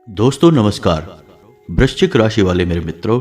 दोस्तों नमस्कार। वृश्चिक राशि वाले मेरे मित्रों,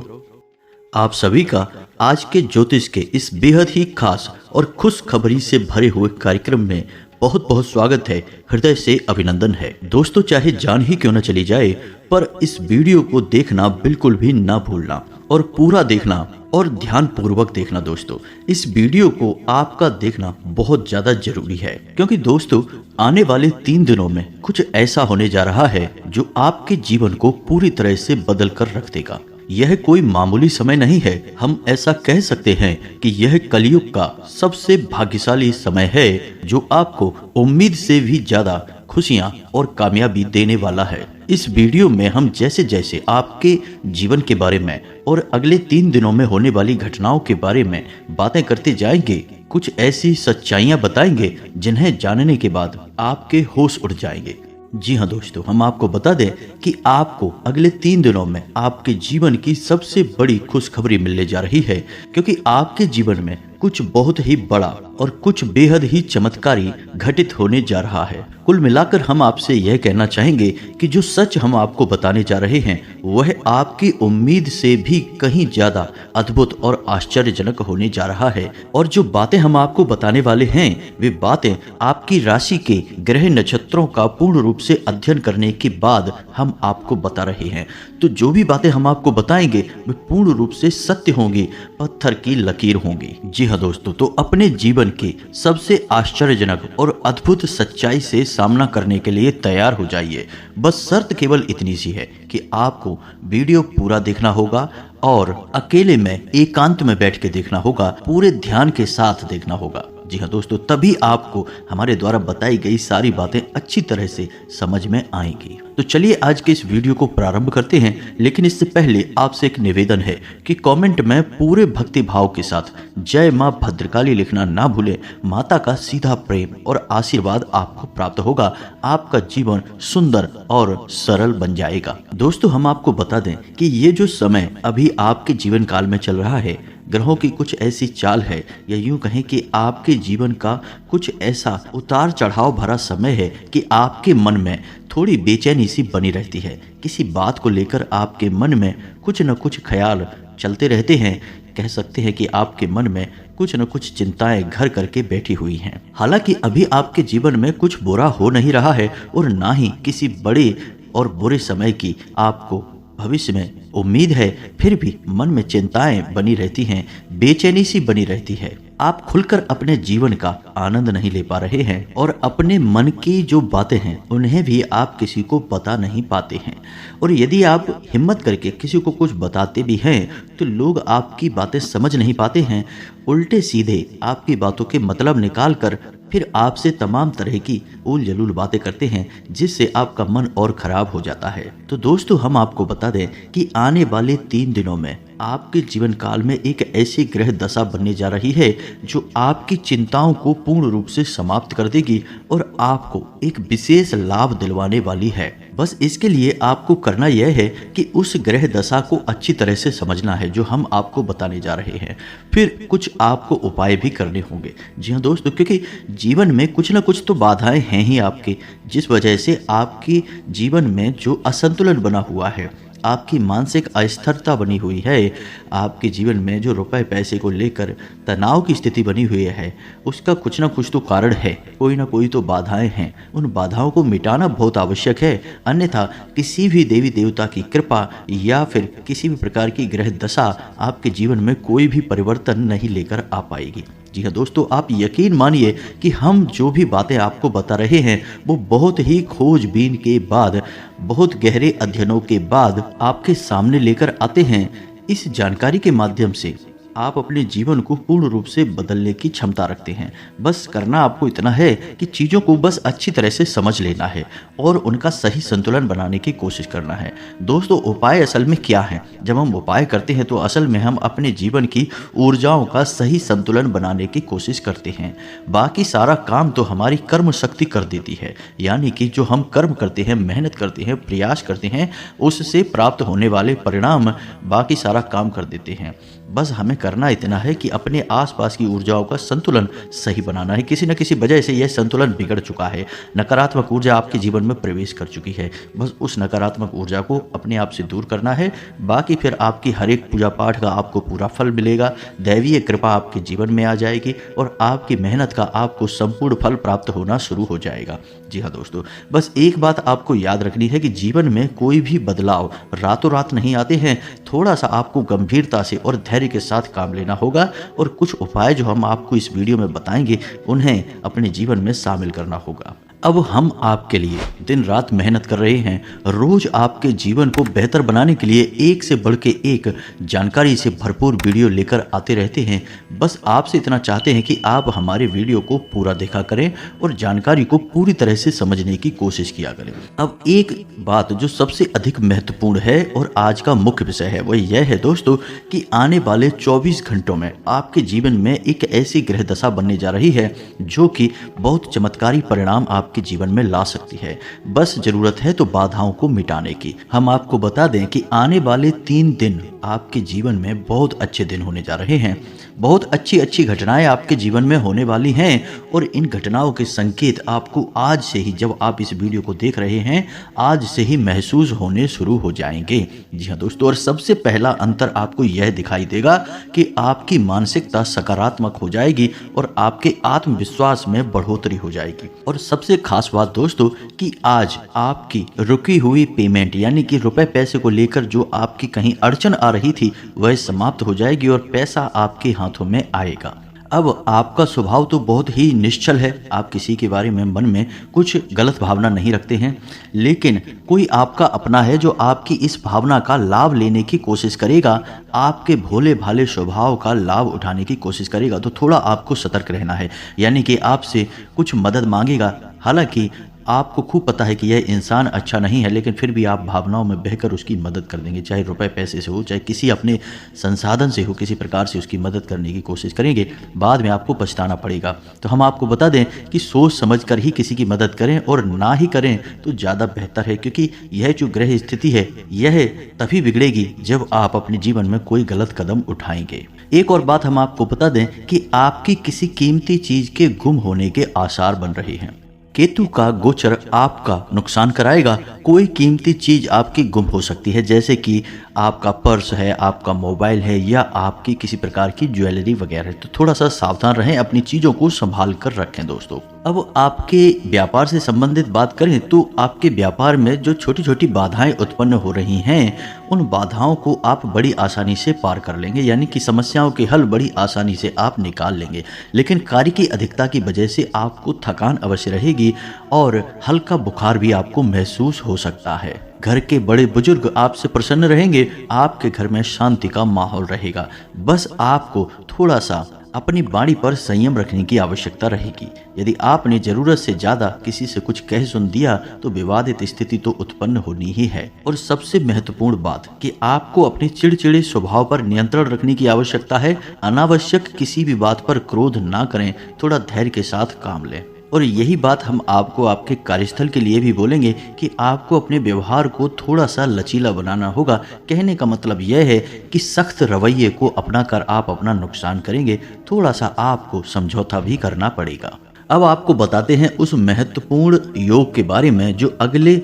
आप सभी का आज के ज्योतिष के इस बेहद ही खास और खुश खबरी से भरे हुए कार्यक्रम में बहुत बहुत स्वागत है, हृदय से अभिनंदन है। दोस्तों, चाहे जान ही क्यों न चली जाए, पर इस वीडियो को देखना बिल्कुल भी ना भूलना और पूरा देखना और ध्यान पूर्वक देखना। दोस्तों, इस वीडियो को आपका देखना बहुत ज्यादा जरूरी है, क्योंकि दोस्तों आने वाले 3 दिनों में कुछ ऐसा होने जा रहा है जो आपके जीवन को पूरी तरह से बदल कर रख देगा। यह कोई मामूली समय नहीं है। हम ऐसा कह सकते हैं कि यह कलयुग का सबसे भाग्यशाली समय है, जो आपको उम्मीद से भी ज्यादा खुशियां और कामयाबी देने वाला है। इस वीडियो में हम जैसे जैसे आपके जीवन के बारे में और अगले 3 दिनों में होने वाली घटनाओं के बारे में बातें करते जाएंगे, कुछ ऐसी सच्चाइयां बताएंगे जिन्हें जानने के बाद आपके होश उड़ जाएंगे। जी हाँ दोस्तों, हम आपको बता दें कि आपको अगले 3 दिनों में आपके जीवन की सबसे बड़ी खुशखबरी मिलने जा रही है, क्योंकि आपके जीवन में कुछ बहुत ही बड़ा और कुछ बेहद ही चमत्कारी घटित होने जा रहा है। कुल मिलाकर हम आपसे यह कहना चाहेंगे कि जो सच हम आपको बताने जा रहे हैं वह आपकी उम्मीद से भी कहीं ज्यादा अद्भुत और आश्चर्यजनक होने जा रहा है। और जो बातें हम आपको बताने वाले हैं वे बातें आपकी राशि के ग्रह नक्षत्रों का पूर्ण रूप से अध्ययन करने के बाद हम आपको बता रहे हैं। तो जो भी बातें हम आपको बताएंगे वे पूर्ण रूप से सत्य होंगी, पत्थर की लकीर होंगी। जी हाँ दोस्तों, तो अपने जीवन के सबसे आश्चर्यजनक और अद्भुत सच्चाई से सामना करने के लिए तैयार हो जाइए। बस शर्त केवल इतनी सी है कि आपको वीडियो पूरा देखना होगा और अकेले में एकांत में बैठ के देखना होगा, पूरे ध्यान के साथ देखना होगा। जी हाँ दोस्तों, तभी आपको हमारे द्वारा बताई गई सारी बातें अच्छी तरह से समझ में आएंगी। तो चलिए आज के इस वीडियो को प्रारंभ करते हैं, लेकिन इससे पहले आपसे एक निवेदन है कि कमेंट में पूरे भक्ति भाव के साथ जय मां भद्रकाली लिखना ना भूलें। माता का सीधा प्रेम और आशीर्वाद आपको प्राप्त होगा, आपका जीवन सुंदर और सरल बन जाएगा। दोस्तों, हम आपको बता दें कि ये जो समय अभी आपके जीवन काल में चल रहा है, ग्रहों की कुछ ऐसी चाल है, या यूं कहें कि आपके जीवन का कुछ ऐसा उतार चढ़ाव भरा समय है कि आपके मन में थोड़ी बेचैनी सी बनी रहती है। किसी बात को लेकर आपके मन में कुछ न कुछ ख्याल चलते रहते हैं। कह सकते हैं कि आपके मन में कुछ न कुछ चिंताएं घर करके बैठी हुई हैं। हालांकि अभी आपके जीवन में कुछ बुरा हो नहीं रहा है और ना ही किसी बड़े और बुरे समय की आपको भविष्य में उम्मीद है, फिर भी मन में चिंताएं बनी रहती हैं, बेचैनी सी बनी रहती है। आप खुलकर अपने जीवन का आनंद नहीं ले पा रहे हैं और अपने मन की जो बातें हैं उन्हें भी आप किसी को बता नहीं पाते हैं। और यदि आप हिम्मत करके किसी को कुछ बताते भी हैं तो लोग आपकी बातें समझ नहीं पाते हैं, उल्टे सीधे आपकी बातों के मतलब निकाल कर फिर आपसे तमाम तरह की उल जलूल बातें करते हैं, जिससे आपका मन और खराब हो जाता है। तो दोस्तों, हम आपको बता दें कि आने वाले 3 दिनों में आपके जीवन काल में एक ऐसी ग्रह दशा बनने जा रही है जो आपकी चिंताओं को पूर्ण रूप से समाप्त कर देगी और आपको एक विशेष लाभ दिलवाने वाली है। बस इसके लिए आपको करना यह है कि उस ग्रह दशा को अच्छी तरह से समझना है जो हम आपको बताने जा रहे हैं। फिर कुछ आपको उपाय भी करने होंगे। जी हाँ दोस्तों, क्योंकि जीवन में कुछ ना कुछ तो बाधाएं हैं ही आपके, जिस वजह से आपके जीवन में जो असंतुलन बना हुआ है, आपकी मानसिक अस्थिरता बनी हुई है, आपके जीवन में जो रुपए पैसे को लेकर तनाव की स्थिति बनी हुई है, उसका कुछ ना कुछ तो कारण है, कोई ना कोई तो बाधाएं हैं। उन बाधाओं को मिटाना बहुत आवश्यक है, अन्यथा किसी भी देवी देवता की कृपा या फिर किसी भी प्रकार की ग्रह दशा आपके जीवन में कोई भी परिवर्तन नहीं लेकर आ पाएगी। जी हाँ दोस्तों, आप यकीन मानिए कि हम जो भी बातें आपको बता रहे हैं वो बहुत ही खोजबीन के बाद, बहुत गहरे अध्ययनों के बाद आपके सामने लेकर आते हैं। इस जानकारी के माध्यम से आप अपने जीवन को पूर्ण रूप से बदलने की क्षमता रखते हैं। बस करना आपको इतना है कि चीज़ों को बस अच्छी तरह से समझ लेना है और उनका सही संतुलन बनाने की कोशिश करना है। दोस्तों, उपाय असल में क्या है? जब हम उपाय करते हैं तो असल में हम अपने जीवन की ऊर्जाओं का सही संतुलन बनाने की कोशिश करते हैं। बाकी सारा काम तो हमारी कर्म शक्ति कर देती है, यानी कि जो हम कर्म करते हैं, मेहनत करते हैं, प्रयास करते हैं, उससे प्राप्त होने वाले परिणाम बाकी सारा काम कर देते हैं। बस हमें करना इतना है कि अपने आसपास की ऊर्जाओं का संतुलन सही बनाना है। किसी न किसी वजह से यह संतुलन बिगड़ चुका है, नकारात्मक ऊर्जा आपके जीवन में प्रवेश कर चुकी है। बस उस नकारात्मक ऊर्जा को अपने आप से दूर करना है। बाकी फिर आपकी हर एक पूजा पाठ का आपको पूरा फल मिलेगा, दैवीय कृपा आपके जीवन में आ जाएगी और आपकी मेहनत का आपको संपूर्ण फल प्राप्त होना शुरू हो जाएगा। जी हाँ दोस्तों, बस एक बात आपको याद रखनी है कि जीवन में कोई भी बदलाव रातों रात नहीं आते हैं। थोड़ा सा आपको गंभीरता से और धैर्य के साथ काम लेना होगा और कुछ उपाय जो हम आपको इस वीडियो में बताएंगे उन्हें अपने जीवन में शामिल करना होगा। अब हम आपके लिए दिन रात मेहनत कर रहे हैं, रोज आपके जीवन को बेहतर बनाने के लिए एक से बढ़ के एक जानकारी से भरपूर वीडियो लेकर आते रहते हैं। बस आपसे इतना चाहते हैं कि आप हमारे वीडियो को पूरा देखा करें और जानकारी को पूरी तरह से समझने की कोशिश किया करें। अब एक बात जो सबसे अधिक महत्वपूर्ण है और आज का मुख्य विषय है वो यह है दोस्तों कि आने वाले 24 घंटों में आपके जीवन में एक ऐसी ग्रह दशा बनने जा रही है जो कि बहुत चमत्कारी परिणाम आपके जीवन में ला सकती है। बस जरूरत है तो बाधाओं को मिटाने की। हम आपको बता दें कि आने वाले 3 दिन आपके जीवन में बहुत अच्छे दिन होने जा रहे हैं। बहुत अच्छी घटनाएं आपके जीवन में होने वाली हैं और इन घटनाओं के संकेत आपको आज से ही, जब आप इस वीडियो को देख रहे हैं, आज से ही महसूस होने शुरू हो जाएंगे। जी हाँ दोस्तों, और सबसे पहला अंतर आपको यह दिखाई देगा कि आपकी मानसिकता सकारात्मक हो जाएगी और आपके आत्मविश्वास में बढ़ोतरी हो जाएगी। और सबसे खास बात दोस्तों कि आज आपकी रुकी हुई पेमेंट यानी कि रुपए पैसे को लेकर जो आपकी कहीं अड़चन आ रही थी वह समाप्त हो जाएगी और पैसा आपके हाथों में आएगा। अब आपका स्वभाव तो बहुत ही निश्चल है, आप किसी के बारे में मन में कुछ गलत भावना नहीं रखते हैं, लेकिन कोई आपका अपना है जो आपकी इस भावना का लाभ लेने की कोशिश करेगा, आपके भोले भाले स्वभाव का लाभ उठाने की कोशिश करेगा। तो थोड़ा आपको सतर्क रहना है, यानी कि आपसे कुछ मदद मांगेगा। हालांकि आपको खूब पता है कि यह इंसान अच्छा नहीं है, लेकिन फिर भी आप भावनाओं में बहकर उसकी मदद कर देंगे, चाहे रुपए पैसे से हो, चाहे किसी अपने संसाधन से हो, किसी प्रकार से उसकी मदद करने की कोशिश करेंगे। बाद में आपको पछताना पड़ेगा। तो हम आपको बता दें कि सोच समझ कर ही किसी की मदद करें और ना ही करें तो ज़्यादा बेहतर है, क्योंकि यह जो ग्रह स्थिति है यह तभी बिगड़ेगी जब आप अपने जीवन में कोई गलत कदम उठाएंगे। एक और बात हम आपको बता दें कि आपकी किसी कीमती चीज के गुम होने के आसार बन रहे हैं। केतु का गोचर आपका नुकसान कराएगा। कोई कीमती चीज आपकी गुम हो सकती है, जैसे कि आपका पर्स है, आपका मोबाइल है या आपकी किसी प्रकार की ज्वेलरी वगैरह। तो थोड़ा सा सावधान रहें, अपनी चीजों को संभाल कर रखें दोस्तों। अब आपके व्यापार से संबंधित बात करें तो आपके व्यापार में जो छोटी छोटी बाधाएं उत्पन्न हो रही हैं उन बाधाओं को आप बड़ी आसानी से पार कर लेंगे, यानी कि समस्याओं के हल बड़ी आसानी से आप निकाल लेंगे। लेकिन कार्य की अधिकता की वजह से आपको थकान अवश्य रहेगी और हल्का बुखार भी आपको महसूस हो सकता है। घर के बड़े बुजुर्ग आपसे प्रसन्न रहेंगे, आपके घर में शांति का माहौल रहेगा। बस आपको थोड़ा सा अपनी वाणी पर संयम रखने की आवश्यकता रहेगी। यदि आपने जरूरत से ज्यादा किसी से कुछ कह सुन दिया तो विवादित स्थिति तो उत्पन्न होनी ही है। और सबसे महत्वपूर्ण बात कि आपको अपने चिड़चिड़े स्वभाव पर नियंत्रण रखने की आवश्यकता है। अनावश्यक किसी भी बात पर क्रोध ना करें, थोड़ा धैर्य के साथ काम लें। और यही बात हम आपको आपके कार्यस्थल के लिए भी बोलेंगे कि आपको अपने व्यवहार को थोड़ा सा लचीला बनाना होगा। कहने का मतलब यह है कि सख्त रवैये को अपनाकर आप अपना नुकसान करेंगे, थोड़ा सा आपको समझौता भी करना पड़ेगा। अब आपको बताते हैं उस महत्वपूर्ण योग के बारे में जो अगले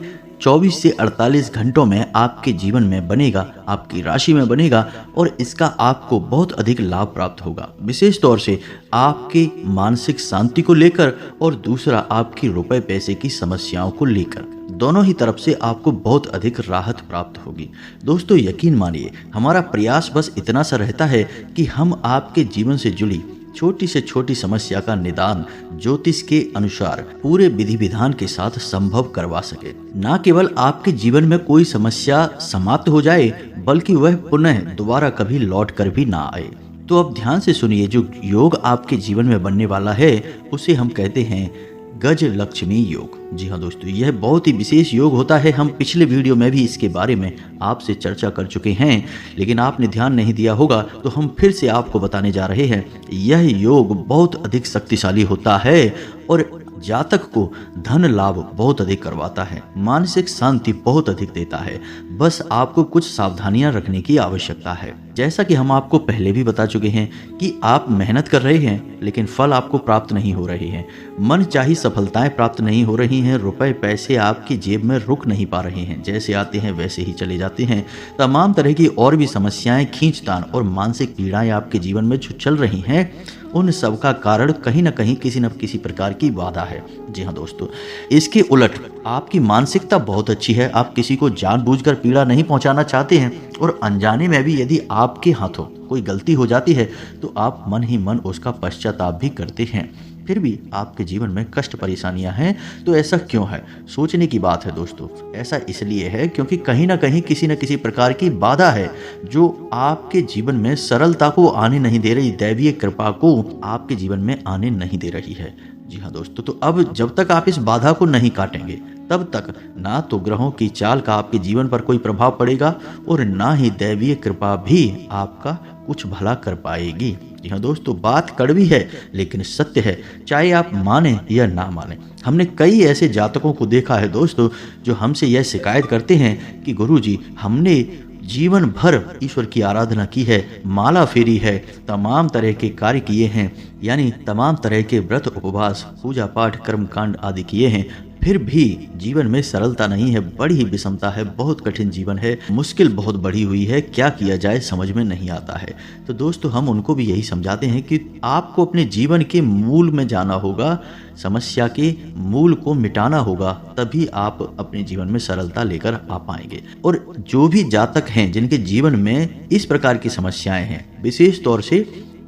24 से 48 घंटों में आपके जीवन में बनेगा, आपकी राशि में बनेगा और इसका आपको बहुत अधिक लाभ प्राप्त होगा। विशेष तौर से आपकी मानसिक शांति को लेकर और दूसरा आपकी रुपए पैसे की समस्याओं को लेकर। दोनों ही तरफ से आपको बहुत अधिक राहत प्राप्त होगी। दोस्तों यकीन मानिए, हमारा प्रयास बस इतना सा रहता है कि हम आपके जीवन से जुड़ी छोटी से छोटी समस्या का निदान ज्योतिष के अनुसार पूरे विधि विधान के साथ संभव करवा सके। न केवल आपके जीवन में कोई समस्या समाप्त हो जाए, बल्कि वह पुनः दोबारा कभी लौट कर भी ना आए। तो अब ध्यान से सुनिए, जो योग आपके जीवन में बनने वाला है उसे हम कहते हैं गज लक्ष्मी योग। जी हाँ दोस्तों, यह बहुत ही विशेष योग होता है। हम पिछले वीडियो में भी इसके बारे में आपसे चर्चा कर चुके हैं, लेकिन आपने ध्यान नहीं दिया होगा, तो हम फिर से आपको बताने जा रहे हैं। यह योग बहुत अधिक शक्तिशाली होता है और जातक को धन लाभ बहुत अधिक करवाता है, मानसिक शांति बहुत अधिक देता है। बस आपको कुछ सावधानियां रखने की आवश्यकता है। जैसा कि हम आपको पहले भी बता चुके हैं कि आप मेहनत कर रहे हैं लेकिन फल आपको प्राप्त नहीं हो रहे हैं, मन चाही सफलताएं प्राप्त नहीं हो रही हैं, रुपए पैसे आपकी जेब में रुक नहीं पा रहे हैं, जैसे आते हैं वैसे ही चले जाते हैं। तमाम तरह की और भी समस्याएं, खींचतान और मानसिक पीड़ाएं आपके जीवन में जो चल रही हैं, उन सब का कारण कहीं ना कहीं किसी न किसी प्रकार की बाधा है। जी हाँ दोस्तों, इसके उलट आपकी मानसिकता बहुत अच्छी है। आप किसी को जानबूझकर पीड़ा नहीं पहुंचाना चाहते हैं और अनजाने में भी यदि आपके हाथों कोई गलती हो जाती है तो आप मन ही मन उसका पश्चाताप भी करते हैं। फिर भी आपके जीवन में कष्ट परेशानियां हैं, तो ऐसा क्यों है? सोचने की बात है दोस्तों। ऐसा इसलिए है क्योंकि कहीं ना कहीं किसी न किसी प्रकार की बाधा है जो आपके जीवन में सरलता को आने नहीं दे रही, दैवीय कृपा को आपके जीवन में आने नहीं दे रही है। जी हाँ दोस्तों, तो अब जब तक आप इस बाधा को नहीं काटेंगे तब तक ना तो ग्रहों की चाल का आपके जीवन पर कोई प्रभाव पड़ेगा और ना ही दैवीय कृपा भी आपका कुछ भला कर पाएगी। जी हाँ दोस्तों, बात कड़वी है लेकिन सत्य है, चाहे आप माने या ना माने। हमने कई ऐसे जातकों को देखा है दोस्तों जो हमसे यह शिकायत करते हैं कि गुरुजी, हमने जीवन भर ईश्वर की आराधना की है, माला फेरी है, तमाम तरह के कार्य किए हैं, यानी तमाम तरह के व्रत उपवास पूजा पाठ कर्म कांड आदि किए हैं, फिर भी जीवन में सरलता नहीं है, बड़ी ही विषमता है, बहुत कठिन जीवन है, मुश्किल बहुत बढ़ी हुई है, क्या किया जाए समझ में नहीं आता है। तो दोस्तों, हम उनको भी यही समझाते हैं कि आपको अपने जीवन के मूल में जाना होगा, समस्या के मूल को मिटाना होगा, तभी आप अपने जीवन में सरलता लेकर आ पाएंगे। और जो भी जातक हैं जिनके जीवन में इस प्रकार की समस्याएं हैं, विशेष तौर से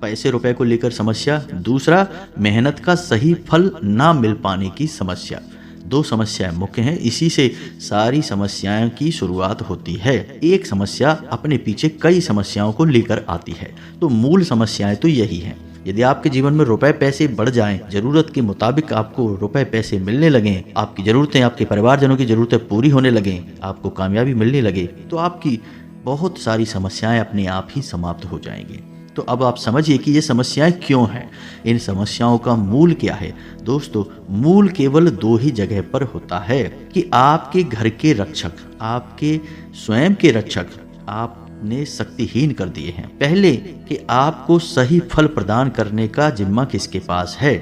पैसे रुपए को लेकर समस्या, दूसरा मेहनत का सही फल ना मिल पाने की समस्या, दो समस्याएं मुख्य हैं। इसी से सारी समस्याओं की शुरुआत होती है। एक समस्या अपने पीछे कई समस्याओं को लेकर आती है, तो मूल समस्याएं तो यही हैं। यदि आपके जीवन में रुपए पैसे बढ़ जाएं, जरूरत के मुताबिक आपको रुपए पैसे मिलने लगें, आपकी जरूरतें, आपके परिवारजनों की जरूरतें पूरी होने लगें, आपको कामयाबी मिलने लगे, तो आपकी बहुत सारी समस्याएं अपने आप ही समाप्त हो जाएंगी। तो अब आप समझिए कि ये समस्याएं क्यों हैं, इन समस्याओं का मूल क्या है। दोस्तों, मूल केवल दो ही जगह पर होता है कि आपके घर के रक्षक, आपके स्वयं के रक्षक आपने शक्तिहीन कर दिए हैं। पहले कि आपको सही फल प्रदान करने का जिम्मा किसके पास है?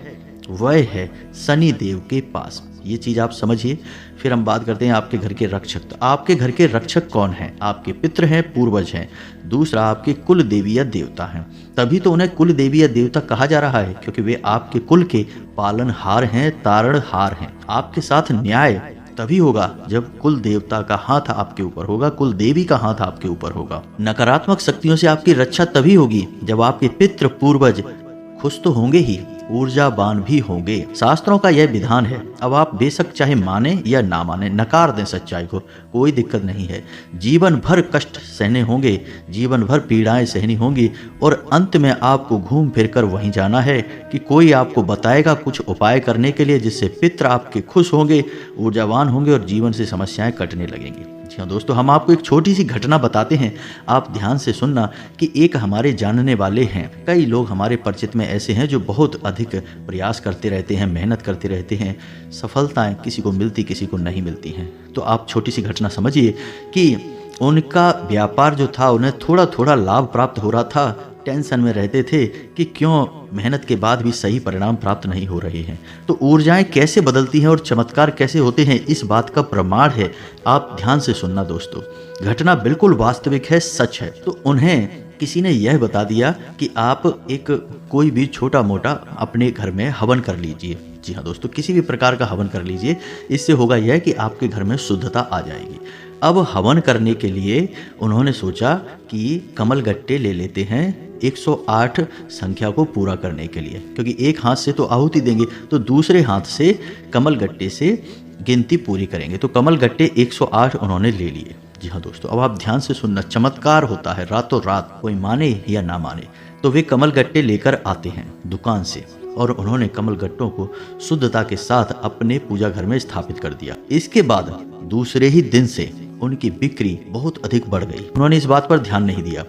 वह है शनि देव के पास। ये चीज आप समझिए। फिर हम बात करते हैं आपके घर के रक्षक। तो आपके घर के रक्षक कौन हैं? आपके पितृ हैं, पूर्वज हैं। दूसरा, आपके कुल देवी या देवता हैं। तभी तो उन्हें कुल देवी या देवता कहा जा रहा है, क्योंकि वे आपके कुल के पालनहार हैं, तारणहार हैं। आपके साथ न्याय तभी होगा जब कुल देवता का हाथ आपके ऊपर होगा, कुल देवी का हाथ आपके ऊपर होगा। नकारात्मक शक्तियों से आपकी रक्षा तभी होगी जब आपके पितृ पूर्वज खुश तो होंगे ही, ऊर्जावान भी होंगे। शास्त्रों का यह विधान है। अब आप बेशक चाहे माने या ना माने, नकार दें सच्चाई को, कोई दिक्कत नहीं है। जीवन भर कष्ट सहने होंगे, जीवन भर पीड़ाएं सहनी होंगी और अंत में आपको घूम फिर कर वहीं जाना है कि कोई आपको बताएगा कुछ उपाय करने के लिए, जिससे पितृ आपके खुश होंगे, ऊर्जावान होंगे और जीवन से समस्याएं कटने लगेंगी। जी हाँ दोस्तों, हम आपको एक छोटी सी घटना बताते हैं, आप ध्यान से सुनना। कि एक हमारे जानने वाले हैं, कई लोग हमारे परिचित में ऐसे हैं जो बहुत अधिक प्रयास करते रहते हैं, मेहनत करते रहते हैं, सफलताएं किसी को मिलती किसी को नहीं मिलती हैं। तो आप छोटी सी घटना समझिए कि उनका व्यापार जो था, उन्हें थोड़ा थोड़ा लाभ प्राप्त हो रहा था, टेंशन में रहते थे कि क्यों मेहनत के बाद भी सही परिणाम प्राप्त नहीं हो रहे हैं। तो ऊर्जाएं कैसे बदलती हैं और चमत्कार कैसे होते हैं, इस बात का प्रमाण है। आप ध्यान से सुनना दोस्तों, घटना बिल्कुल वास्तविक है, सच है। तो उन्हें किसी ने यह बता दिया कि आप एक कोई भी छोटा मोटा अपने घर में हवन कर लीजिए। जी हाँ दोस्तों, किसी भी प्रकार का हवन कर लीजिए, इससे होगा यह कि आपके घर में शुद्धता आ जाएगी। अब हवन करने के लिए उन्होंने सोचा कि कमल गट्टे ले लेते हैं 108 संख्या को पूरा करने के लिए, क्योंकि एक हाथ से तो आहुति देंगे तो दूसरे हाथ से कमल गट्टे से गिनती पूरी करेंगे। तो कमल गट्टे 108 उन्होंने ले लिए। जी हाँ दोस्तों, अब आप ध्यान से सुनना, चमत्कार होता है रातों रात, कोई माने या ना माने। तो वे कमल गट्टे लेकर आते हैं दुकान से और उन्होंने कमल गट्टों को शुद्धता के साथ अपने पूजा घर में स्थापित कर दिया। इसके बाद दूसरे ही दिन से उनकी बिक्री बहुत अधिक बढ़ गई। उन्होंने इस बात पर ध्यान नहीं दिया,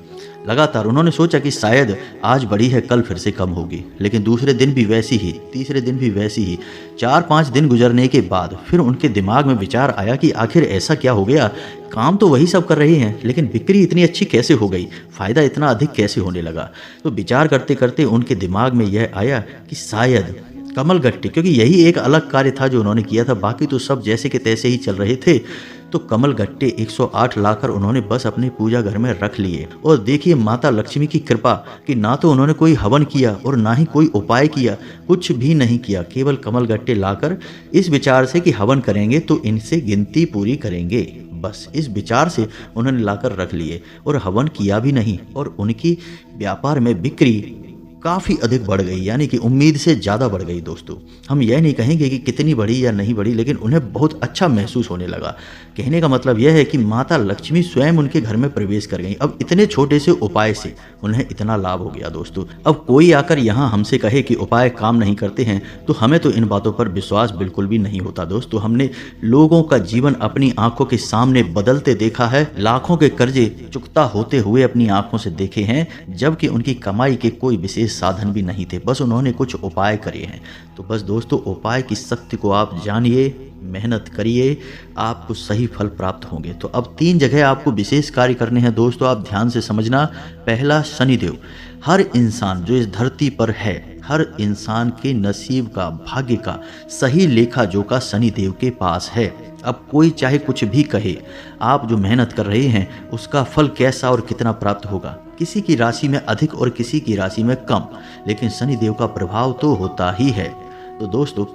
लगातार उन्होंने सोचा कि शायद आज बढ़ी है कल फिर से कम होगी, लेकिन दूसरे दिन भी वैसी ही, तीसरे दिन भी वैसी ही। 4-5 दिन गुजरने के बाद फिर उनके दिमाग में विचार आया कि आखिर ऐसा क्या हो गया, काम तो वही सब कर रहे हैं लेकिन बिक्री इतनी अच्छी कैसे हो गई, फायदा इतना अधिक कैसे होने लगा। तो विचार करते करते उनके दिमाग में यह आया कि शायद कमल गट्टे, क्योंकि यही एक अलग कार्य था जो उन्होंने किया था, बाकी तो सब जैसे के तैसे ही चल रहे थे। तो कमल गट्टे 108 लाकर उन्होंने बस अपने पूजा घर में रख लिए। और देखिए माता लक्ष्मी की कृपा कि ना तो उन्होंने कोई हवन किया और ना ही कोई उपाय किया, कुछ भी नहीं किया, केवल कमल गट्टे लाकर इस विचार से कि हवन करेंगे तो इनसे गिनती पूरी करेंगे, बस इस विचार से उन्होंने लाकर रख लिए और हवन किया भी नहीं। और उनकी व्यापार में बिक्री काफ़ी अधिक बढ़ गई, यानी कि उम्मीद से ज़्यादा बढ़ गई। दोस्तों हम यह नहीं कहेंगे कि कितनी बढ़ी या नहीं बढ़ी, लेकिन उन्हें बहुत अच्छा महसूस होने लगा। कहने का मतलब यह है कि माता लक्ष्मी स्वयं उनके घर में प्रवेश कर गई। अब इतने छोटे से उपाय से उन्हें इतना लाभ हो गया। दोस्तों अब कोई आकर यहाँ हमसे कहे कि उपाय काम नहीं करते हैं तो हमें तो इन बातों पर विश्वास बिल्कुल भी नहीं होता। दोस्तों हमने लोगों का जीवन अपनी आंखों के सामने बदलते देखा है, लाखों के कर्जे चुकता होते हुए अपनी आंखों से देखे हैं, जबकि उनकी कमाई के कोई विशेष साधन भी नहीं थे, बस उन्होंने कुछ उपाय करे हैं। तो बस दोस्तों उपाय की शक्ति को आप जानिए, मेहनत करिए, आपको सही फल प्राप्त होंगे। तो अब 3 जगह आपको विशेष कार्य करने हैं दोस्तों, आप ध्यान से समझना। पहला, शनिदेव। हर इंसान जो इस धरती पर है, हर इंसान के नसीब का, भाग्य का सही लेखा जोखा शनिदेव के पास है। अब कोई चाहे कुछ भी कहे, आप जो मेहनत कर रहे हैं उसका फल कैसा और कितना प्राप्त होगा, किसी की राशि में अधिक और किसी की राशि में कम, लेकिन शनिदेव का प्रभाव तो होता ही है। तो दोस्तों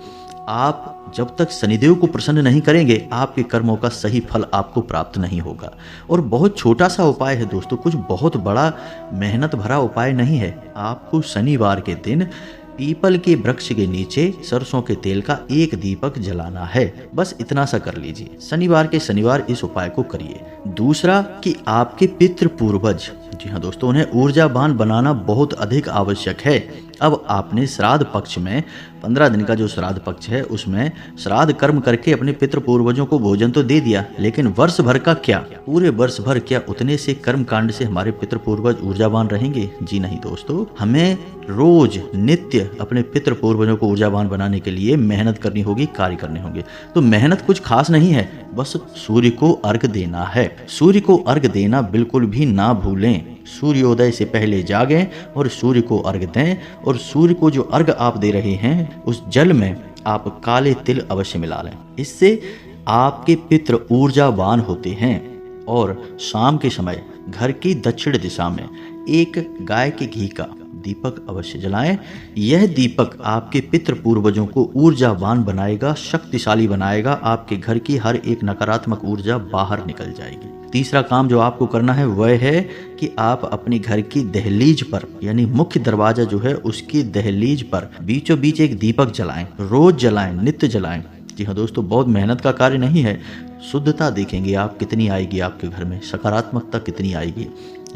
आप जब तक शनिदेव को प्रसन्न नहीं करेंगे, आपके कर्मों का सही फल आपको प्राप्त नहीं होगा। और बहुत छोटा सा उपाय है दोस्तों, कुछ बहुत बड़ा मेहनत भरा उपाय नहीं है। आपको शनिवार के दिन पीपल के वृक्ष के नीचे सरसों के तेल का 1 दीपक जलाना है, बस इतना सा कर लीजिए। शनिवार के शनिवार इस उपाय को करिए। दूसरा कि आपके पितृ पूर्वज, जी हाँ दोस्तों, उन्हें ऊर्जावान बनाना बहुत अधिक आवश्यक है। अब आपने श्राद्ध पक्ष में 15 दिन का जो श्राद्ध पक्ष है उसमें श्राद्ध कर्म करके अपने पितृ पूर्वजों को भोजन तो दे दिया, लेकिन वर्ष भर का क्या, पूरे वर्ष भर क्या उतने से कर्म कांड से हमारे पितृ पूर्वज ऊर्जावान रहेंगे? जी नहीं दोस्तों, हमें रोज नित्य अपने पितृ पूर्वजों को ऊर्जावान बनाने के लिए मेहनत करनी होगी, कार्य करने होंगे। तो मेहनत कुछ खास नहीं है, बस सूर्य को अर्घ देना है। सूर्य को अर्घ देना बिल्कुल भी ना भूलें। सूर्योदय से पहले जागें और सूर्य को अर्घ दें। और सूर्य को जो अर्घ आप दे रहे हैं उस जल में आप काले तिल अवश्य मिला लें, इससे आपके पितृ ऊर्जावान होते हैं। और शाम के समय घर की दक्षिण दिशा में एक गाय के घी का दीपक अवश्य जलाएं। यह दीपक आपके पितृ पूर्वजों को ऊर्जावान बनाएगा, शक्तिशाली बनाएगा। आपके घर की हर एक नकारात्मक ऊर्जा बाहर निकल जाएगी। तीसरा काम जो आपको करना है वह है कि आप अपने घर की दहलीज पर, यानी मुख्य दरवाजा जो है उसकी दहलीज पर बीचों बीच एक दीपक जलाएं, रोज जलाएं, नित्य जलाएं। जी हाँ दोस्तों, बहुत मेहनत का कार्य नहीं है। शुद्धता देखेंगे आप कितनी आएगी आपके घर में, सकारात्मकता कितनी आएगी।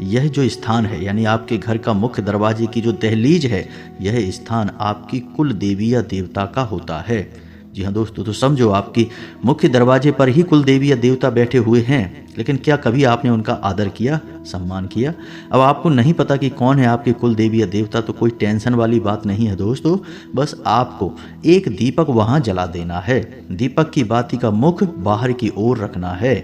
यह जो स्थान है, यानी आपके घर का मुख्य दरवाजे की जो दहलीज है, यह स्थान आपकी कुल देवी या देवता का होता है। जी हाँ दोस्तों, तो समझो आपकी मुख्य दरवाजे पर ही कुल देवी या देवता बैठे हुए हैं, लेकिन क्या कभी आपने उनका आदर किया, सम्मान किया? अब आपको नहीं पता कि कौन है आपके कुल देवी या देवता, तो कोई टेंशन वाली बात नहीं है दोस्तों। बस आपको एक दीपक वहाँ जला देना है। दीपक की बाती का मुख बाहर की ओर रखना है।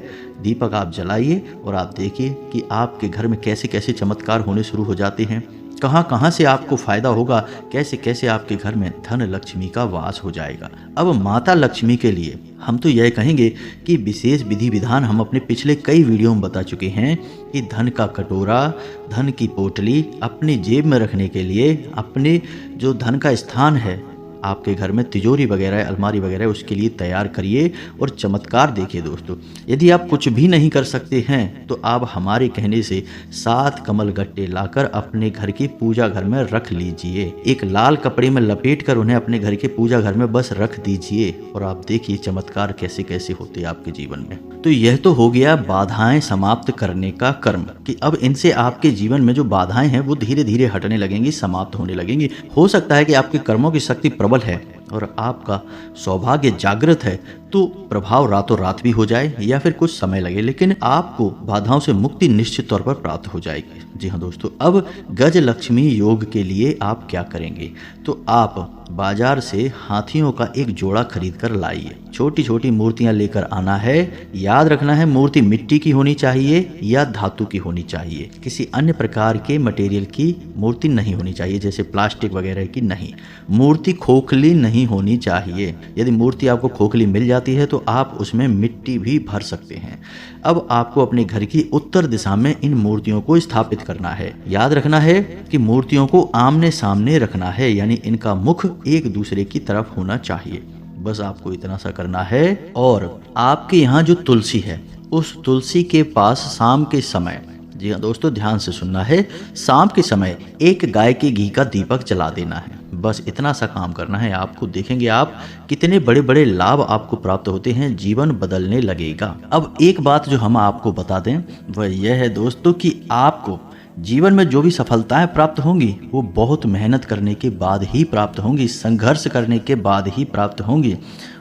दीपक आप जलाइए और आप देखिए कि आपके घर में कैसे कैसे चमत्कार होने शुरू हो जाते हैं, कहाँ कहाँ से आपको फायदा होगा, कैसे कैसे आपके घर में धन लक्ष्मी का वास हो जाएगा। अब माता लक्ष्मी के लिए हम तो यह कहेंगे कि विशेष विधि विधान हम अपने पिछले कई वीडियो में बता चुके हैं कि धन का कटोरा, धन की पोटली अपनी जेब में रखने के लिए, अपने जो धन का स्थान है आपके घर में, तिजोरी वगैरह, अलमारी वगैरह, उसके लिए तैयार करिए और चमत्कार देखिए दोस्तों। यदि आप कुछ भी नहीं कर सकते हैं तो आप हमारे कहने से 7 कमल गट्टे लाकर अपने घर की पूजा घर में रख लीजिए। एक लाल कपड़े में लपेटकर उन्हें अपने घर के पूजा घर में बस रख दीजिए और आप देखिए चमत्कार कैसे कैसे होते हैं आपके जीवन में। तो यह तो हो गया बाधाएं समाप्त करने का कर्म, कि अब इनसे आपके जीवन में जो बाधाएं हैं वो धीरे धीरे हटने लगेंगी, समाप्त होने लगेंगी। हो सकता है कि आपके कर्मों की शक्ति प्रबल है और आपका सौभाग्य जागृत है, तो प्रभाव रातों रात भी हो जाए या फिर कुछ समय लगे, लेकिन आपको बाधाओं से मुक्ति निश्चित तौर पर प्राप्त हो जाएगी। जी हाँ दोस्तों, अब गजलक्ष्मी योग के लिए आप क्या करेंगे, तो आप बाजार से हाथियों का एक जोड़ा खरीद कर लाइए। छोटी छोटी मूर्तियां लेकर आना है। याद रखना है, मूर्ति मिट्टी की होनी चाहिए या धातु की होनी चाहिए। किसी अन्य प्रकार के मटेरियल की मूर्ति नहीं होनी चाहिए, जैसे प्लास्टिक वगैरह की नहीं। मूर्ति खोखली नहीं होनी चाहिए। यदि मूर्ति आपको खोखली मिल जाती है तो आप उसमें मिट्टी भी भर सकते हैं। अब आपको अपने घर की उत्तर दिशा में इन मूर्तियों को स्थापित करना है। याद रखना है कि मूर्तियों को आमने सामने रखना है, यानी इनका मुख एक दूसरे की तरफ होना चाहिए। बस आपको इतना सा करना है। और आपके यहाँ जो तुलसी है, उस तुलसी के पास शाम के समय, जी हाँ दोस्तों ध्यान से सुनना है, शाम के समय एक गाय के घी का दीपक जला देना है। बस इतना सा काम करना है आपको। देखेंगे आप कितने बड़े बड़े लाभ आपको प्राप्त होते हैं, जीवन बदलने लगेगा। अब एक बात जो हम आपको बता दें वह यह है दोस्तों कि आपको जीवन में जो भी सफलताएं प्राप्त होंगी वो बहुत मेहनत करने के बाद ही प्राप्त होंगी, संघर्ष करने के बाद ही प्राप्त होंगी।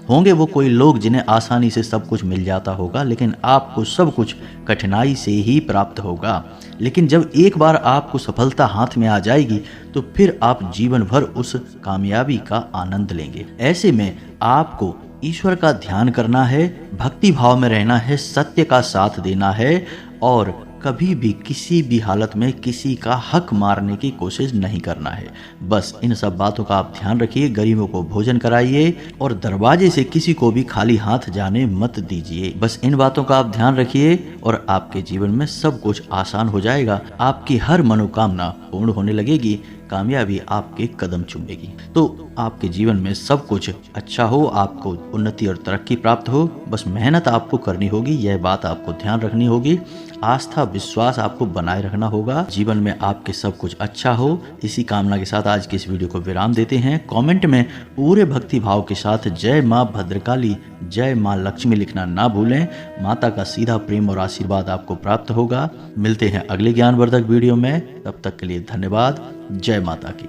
होंगे वो कोई लोग जिन्हें आसानी से सब कुछ मिल जाता होगा, लेकिन आपको सब कुछ कठिनाई से ही प्राप्त होगा। लेकिन जब एक बार आपको सफलता हाथ में आ जाएगी तो फिर आप जीवन भर उस कामयाबी का आनंद लेंगे। ऐसे में आपको ईश्वर का ध्यान करना है, भक्ति भाव में रहना है, सत्य का साथ देना है और कभी भी किसी भी हालत में किसी का हक मारने की कोशिश नहीं करना है। बस इन सब बातों का आप ध्यान रखिए। गरीबों को भोजन कराइए और दरवाजे से किसी को भी खाली हाथ जाने मत दीजिए। बस इन बातों का आप ध्यान रखिए और आपके जीवन में सब कुछ आसान हो जाएगा। आपकी हर मनोकामना पूर्ण होने लगेगी, कामयाबी आपके कदम चूमेगी। तो आपके जीवन में सब कुछ अच्छा हो, आपको उन्नति और तरक्की प्राप्त हो। बस मेहनत आपको करनी होगी, यह बात आपको ध्यान रखनी होगी। आस्था विश्वास आपको बनाए रखना होगा। जीवन में आपके सब कुछ अच्छा हो, इसी कामना के साथ आज की इस वीडियो को विराम देते हैं। कमेंट में पूरे भक्ति भाव के साथ जय माँ भद्रकाली, जय माँ लक्ष्मी लिखना ना भूलें। माता का सीधा प्रेम और आशीर्वाद आपको प्राप्त होगा। मिलते हैं अगले ज्ञानवर्धक वीडियो में, तब तक के लिए धन्यवाद। जय माता की।